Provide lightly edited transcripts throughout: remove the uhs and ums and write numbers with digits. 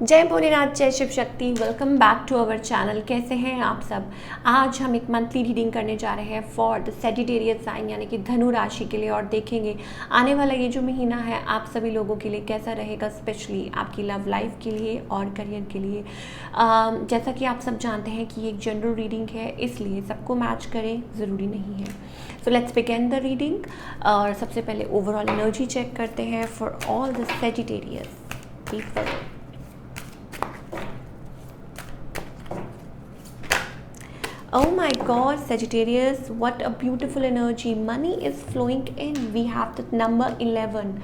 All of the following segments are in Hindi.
जय भोलेनाथ, जय Shiv Shakti. Welcome back to our channel. कैसे हैं आप सब। आज हम एक मंथली रीडिंग करने जा रहे हैं फॉर द सेजिटेरियस साइन यानी कि धनु राशि के लिए, और देखेंगे आने वाला ये जो महीना है आप सभी लोगों के लिए कैसा रहेगा, स्पेशली आपकी लव लाइफ के लिए और करियर के लिए। जैसा कि आप सब जानते हैं कि ये एक जनरल रीडिंग है, इसलिए सबको मैच करें ज़रूरी नहीं है। So let's begin the reading. और सबसे पहले ओवरऑल एनर्जी चेक करते हैं for all the Sagittarius people. Oh my God, Sagittarius, what a beautiful energy. Money is flowing in. We have the number 11.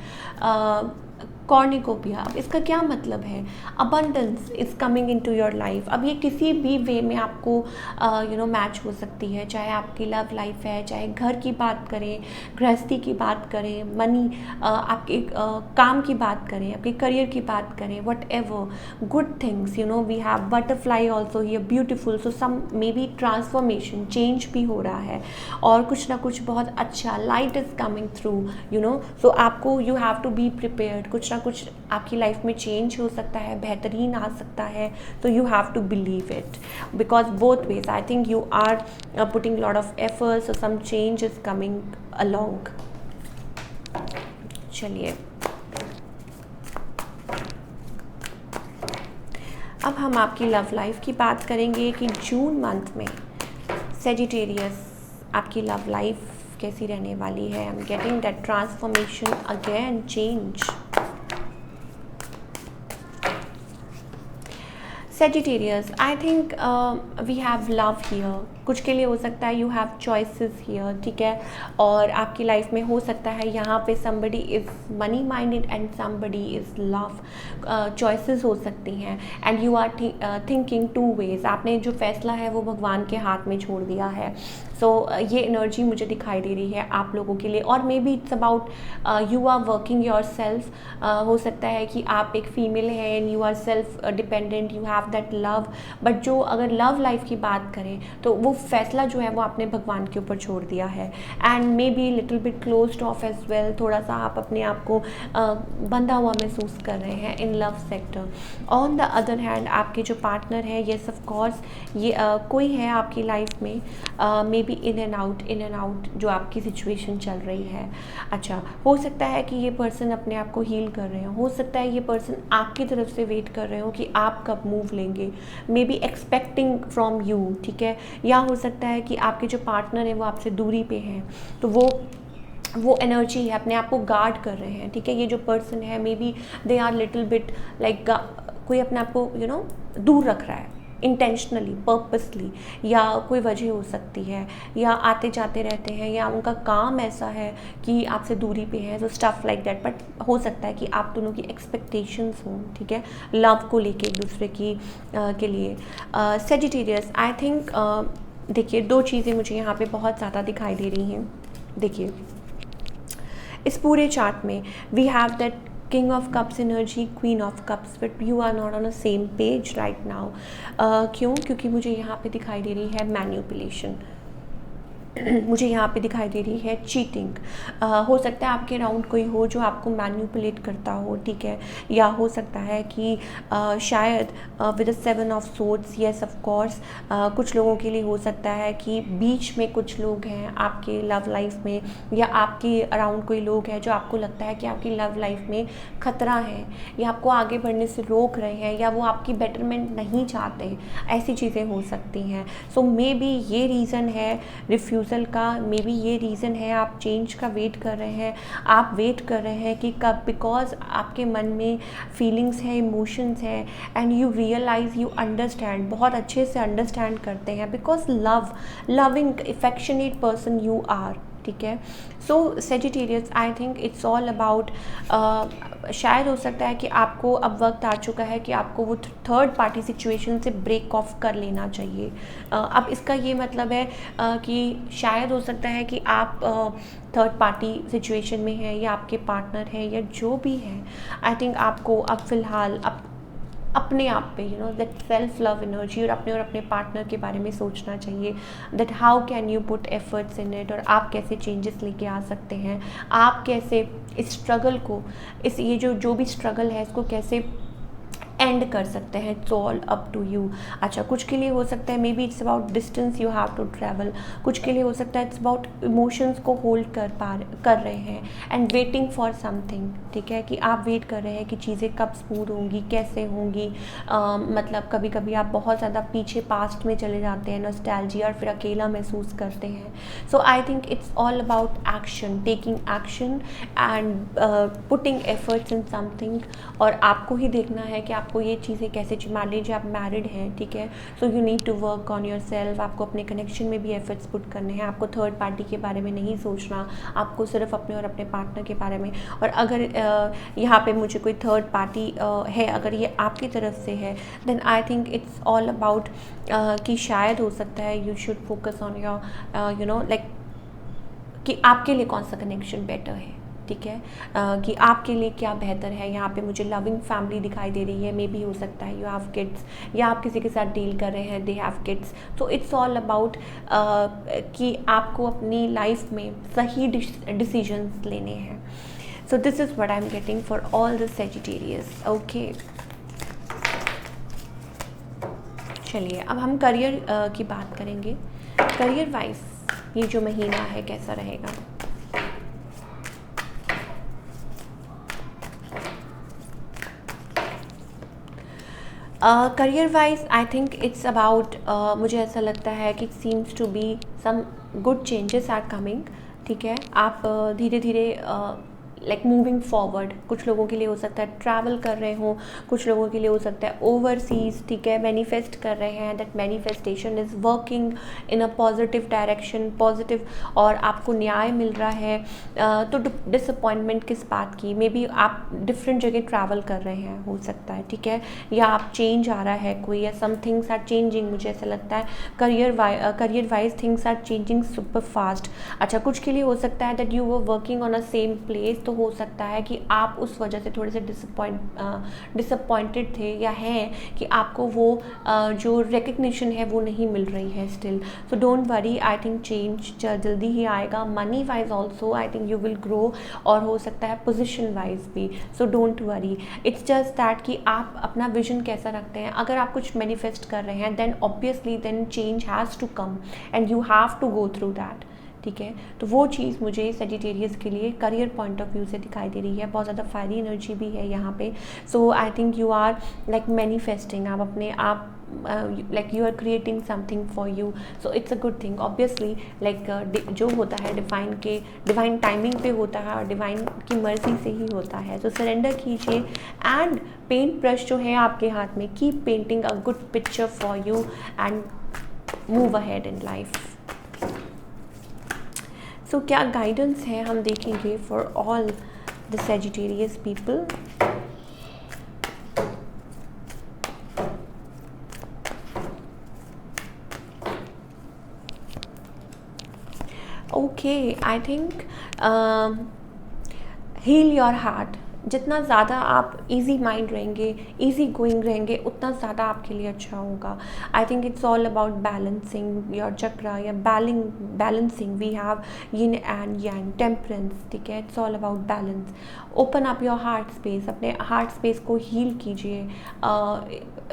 Cornucopia. अब इसका क्या मतलब है? Abundance is coming into your life. अब ये किसी भी वे में आपको मैच हो सकती है, चाहे आपकी लव लाइफ है, चाहे घर की बात करें, गृहस्थी की बात करें, मनी, आपके काम की बात करें, आपके करियर की बात करें, whatever good things, we have butterfly also here, beautiful. So some maybe transformation, change भी हो रहा है और कुछ ना कुछ बहुत अच्छा light is coming through. So आपको you have to be prepared. कुछ ना कुछ आपकी लाइफ में चेंज हो सकता है, बेहतरीन आ सकता है, तो you have to believe it because both ways I think you are putting lot of efforts, so some change is coming along. चलिए अब हम आपकी लव लाइफ की बात करेंगे कि जून मंथ में सेजिटेरियस आपकी लव लाइफ कैसी रहने वाली है। I am getting that transformation again, change. Sagittarius, I think we have love here. कुछ के लिए हो सकता है यू हैव चॉइसेस हियर, ठीक है, और आपकी लाइफ में हो सकता है यहाँ पे somebody is money minded and somebody is love. Choices हो सकती हैं and you are thinking two ways. आपने जो फैसला है वो भगवान के हाथ में छोड़ दिया है। सो ये एनर्जी मुझे दिखाई दे रही है आप लोगों के लिए। और maybe it's about you are working yourself. हो सकता है कि आप एक फीमेल हैं and you are self dependent, you have that love, but जो अगर लव लाइफ की बात करें तो वो फैसला जो है वो आपने भगवान के ऊपर छोड़ दिया है and maybe little bit closed off as well. थोड़ा सा आप अपने आप को बंधा हुआ महसूस कर रहे हैं in love sector. On the other hand आपके जो पार्टनर है, येस ऑफ कोर्स ये कोई है आपकी लाइफ में, may be in and out जो आपकी सिचुएशन चल रही है। अच्छा, हो सकता है कि ये पर्सन अपने आप को हील कर रहे हो सकता है ये पर्सन आपकी तरफ से वेट कर रहे हो कि आप कब मूव लेंगे, may be expecting from you, ठीक है। या हो सकता है कि आपके जो पार्टनर है वो आपसे दूरी पे हैं, तो वो एनर्जी है, अपने आप को गार्ड कर रहे हैं, ठीक है। ये जो पर्सन है maybe they are little bit like कोई अपने आप को दूर रख रहा है इंटेंशनली, पर्पसली, या कोई वजह हो सकती है, या आते जाते रहते हैं, या उनका काम ऐसा है कि आपसे दूरी पे है, तो स्टफ़ लाइक दैट। बट हो सकता है कि आप दोनों की एक्सपेक्टेशंस हों, ठीक है, लव को लेके एक दूसरे की के लिए। सेजिटेरियस, आई थिंक देखिए दो चीज़ें मुझे यहाँ पे बहुत ज़्यादा दिखाई दे रही हैं। देखिए इस पूरे चार्ट में we have that king of cups energy, queen of cups, but you are not on a same page right now. क्यों? क्योंकि मुझे यहाँ पे दिखाई दे रही है मैनिपुलेशन, मुझे यहाँ पे दिखाई दे रही है चीटिंग। हो सकता है आपके अराउंड कोई हो जो आपको मैनिपुलेट करता हो, ठीक है, या हो सकता है कि शायद with 7 of swords, yes of course कुछ लोगों के लिए हो सकता है कि बीच में कुछ लोग हैं आपके लव लाइफ में, या आपके अराउंड कोई लोग हैं जो आपको लगता है कि आपकी लव लाइफ में खतरा है, या आपको आगे बढ़ने से रोक रहे हैं, या वो आपकी बेटरमेंट नहीं चाहते। ऐसी चीज़ें हो सकती हैं। सो मे बी ये रीज़न है रिफ्यूज़ल का, मे बी ये रीज़न है आप चेंज का वेट कर रहे हैं। आप वेट कर रहे हैं कि कब, बिकॉज आपके मन में फीलिंग्स है, इमोशंस है, and you realise, you understand, बहुत अच्छे से अंडरस्टैंड करते हैं, because loving affectionate person you are, ठीक है। So Sagittarius, I think it's all about, शायद हो सकता है कि आपको अब वक्त आ चुका है कि आपको वो थर्ड पार्टी सिचुएशन से ब्रेक ऑफ कर लेना चाहिए। अब इसका ये मतलब है कि शायद हो सकता है कि आप थर्ड पार्टी सिचुएशन में हैं, या आपके पार्टनर है, या जो भी है, आई थिंक आपको अब फ़िलहाल अपने आप पे दैट सेल्फ लव एनर्जी और अपने पार्टनर के बारे में सोचना चाहिए, that how can you put efforts in it, और आप कैसे चेंजेस लेके आ सकते हैं, आप कैसे इस स्ट्रगल को, ये जो भी स्ट्रगल है इसको कैसे एंड कर सकते हैं, it's all up to you. अच्छा, कुछ के लिए हो सकता है maybe it's about distance you have to travel, कुछ के लिए हो सकता है इट्स अबाउट इमोशंस को होल्ड कर रहे हैं एंड वेटिंग फॉर समथिंग, ठीक है, कि आप वेट कर रहे हैं कि चीज़ें कब स्मूथ होंगी, कैसे होंगी। मतलब कभी कभी आप बहुत ज़्यादा पीछे पास्ट में चले जाते हैं, नॉस्टैल्जिया, और फिर अकेला महसूस करते हैं। So I think it's all about action, taking action and putting efforts in something. और आपको ही देखना है कि आपको ये चीज़ें कैसे, मान लीजिए आप मैरिड हैं, ठीक है, so you need to work on yourself. आपको अपने कनेक्शन में भी एफर्ट्स पुट करने हैं, आपको थर्ड पार्टी के बारे में नहीं सोचना, आपको सिर्फ अपने और अपने पार्टनर के बारे में। और अगर यहाँ पे मुझे कोई थर्ड पार्टी है, अगर ये आपकी तरफ से है, then I think it's all about कि शायद हो सकता है you should focus on your you know like कि आपके लिए कौन सा कनेक्शन बेटर है, ठीक है, कि आपके लिए क्या बेहतर है। यहाँ पे मुझे लविंग फैमिली दिखाई दे रही है, मे भी हो सकता है यू हैव किड्स, या आप किसी के साथ डील कर रहे हैं, दे हैव किड्स। तो इट्स ऑल अबाउट कि आपको अपनी लाइफ में सही डिसीजंस लेने हैं। सो this is what I am getting for all the Sagittarius. Okay, चलिए अब हम करियर की बात करेंगे। करियर वाइज ये जो महीना है कैसा रहेगा। Career wise I think it's about, मुझे ऐसा लगता है कि seems to be some good changes are coming, ठीक है। आप धीरे धीरे लाइक मूविंग फॉरवर्ड, कुछ लोगों के लिए हो सकता है ट्रैवल कर रहे हो, कुछ लोगों के लिए हो सकता है ओवरसीज, ठीक है, मैनिफेस्ट कर रहे हैं, that manifestation is working in a positive direction, positive, और आपको न्याय मिल रहा है। तो डिसअपॉइंटमेंट किस बात की, मे बी आप डिफरेंट जगह ट्रैवल कर रहे हैं, हो सकता है, ठीक है, या आप चेंज आ रहा है कोई, या सम थिंग्स आर चेंजिंग, मुझे ऐसा लगता है career wise things are changing super fast. अच्छा, कुछ के लिए हो सकता है that you were working on a same place, तो हो सकता है कि आप उस वजह से थोड़े से डिसअपॉइंटेड थे या हैं कि आपको वो जो रिकग्निशन है वो नहीं मिल रही है still. So don't worry, I think change जल्दी ही आएगा। Money wise also I think you will grow, और हो सकता है पोजिशन वाइज भी। So don't worry, it's just that कि आप अपना विजन कैसा रखते हैं। अगर आप कुछ मैनिफेस्ट कर रहे हैं then obviously then change has to come and you have to go through that, ठीक है। तो वो चीज़ मुझे सेजिटेरियस के लिए करियर पॉइंट ऑफ व्यू से दिखाई दे रही है, बहुत ज़्यादा फायरी एनर्जी भी है यहाँ पे। So I think you are like manifesting, आप अपने आप like you are creating something for you, so it's a good thing. Obviously like जो होता है डिवाइन टाइमिंग पे होता है और डिवाइन की मर्जी से ही होता है। तो सरेंडर कीजिए एंड पेंट ब्रश जो है आपके हाथ में, keep painting a good picture for you and move ahead in life. So क्या गाइडेंस है हम देखेंगे for all the Sagittarius people. Okay, I think heal your heart. जितना ज़्यादा आप इजी माइंड रहेंगे, इजी गोइंग रहेंगे, उतना ज़्यादा आपके लिए अच्छा होगा। I think it's all about balancing your chakra, या balancing we have yin and yang, temperance, ठीक है। It's all about balance. Open up your heart space, अपने हार्ट स्पेस को हील कीजिए।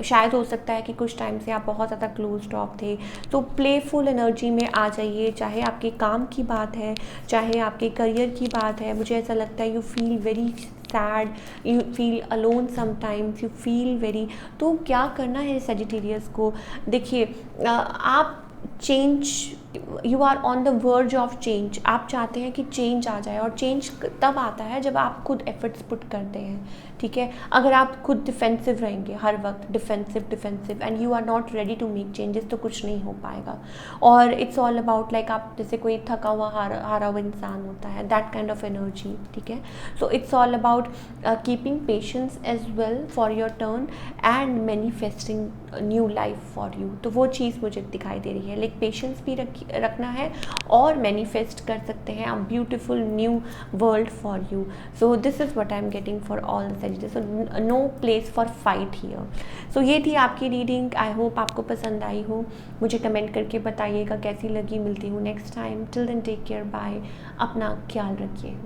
शायद हो सकता है कि कुछ टाइम से आप बहुत ज़्यादा क्लोज्ड ऑफ थे, तो प्लेफुल एनर्जी में आ जाइए। चाहे आपके काम की बात है, चाहे आपके करियर की बात है, मुझे ऐसा लगता है you feel very sad, you feel alone sometimes, you feel very, तो क्या करना है सेजिटेरियस को, देखिए आप change, you are on the verge of change. आप चाहते हैं कि चेंज आ जाए, और चेंज तब आता है जब आप खुद एफर्ट्स पुट करते हैं, ठीक है। अगर आप खुद डिफेंसिव रहेंगे हर वक्त, defensive and you are not ready to make changes, तो कुछ नहीं हो पाएगा। और इट्स ऑल अबाउट लाइक आप जैसे कोई थका हुआ हारा हुआ इंसान होता है, दैट काइंड ऑफ एनर्जी, ठीक है। So it's all about keeping patience as well for your turn and manifesting new life for you. तो वो चीज़ मुझे दिखाई दे रही है, लाइक पेशेंस भी रखना है और मैनिफेस्ट कर सकते हैं a beautiful new world for you. So this is what I am getting for all the Sagittarius. So no place for fight here. So ये थी आपकी रीडिंग, आई होप आपको पसंद आई हो। मुझे कमेंट करके बताइएगा कैसी लगी। मिलती हूँ next time. Till then take care, bye, अपना ख्याल रखिए।